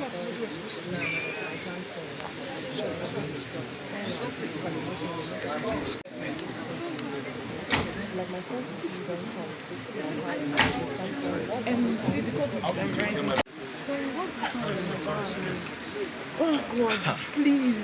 Like my friend is and see the course I'm trying. Oh God, please.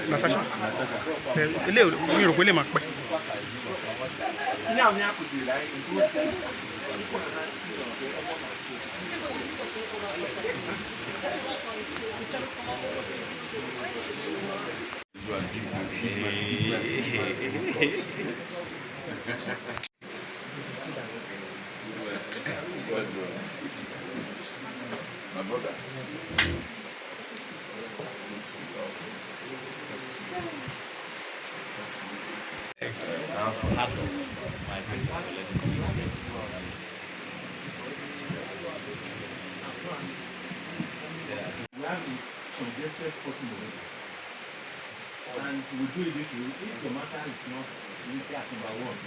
Natasha, ilé mi rò pé lè máa pẹ́. My brother. We have a congested cotton already. And we do it this way. If the matter is not initially at number one,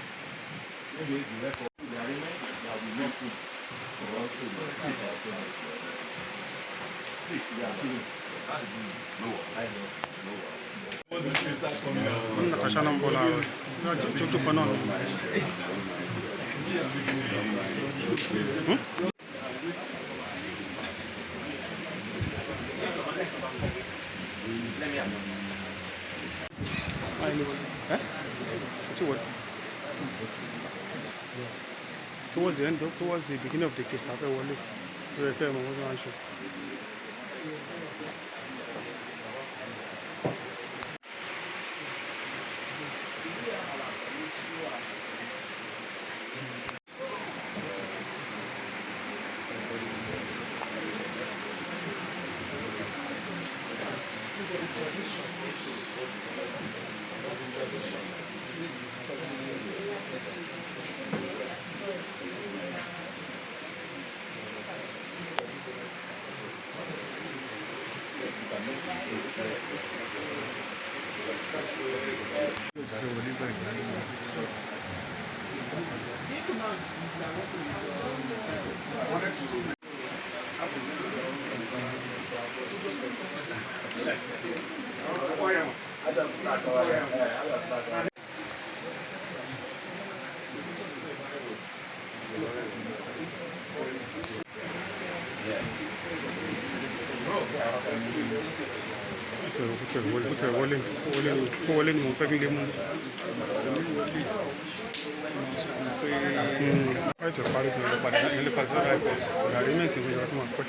maybe the record, the arrangement that we not put for us to please, we are doing no, I know. Natasha náà ń bọ̀ láàárọ̀ tó kan náà ni. Towards the end, towards the beginning of the case, I feel wọlé. You're telling me what I'm sure. Wọlé ni mo fẹ́ kí n lè mú. Wọ́n ti parí fún ìlú padà nílé pàṣẹ airport ìyàrí mẹ́tì ìwé ìjọba tó máa pẹ́.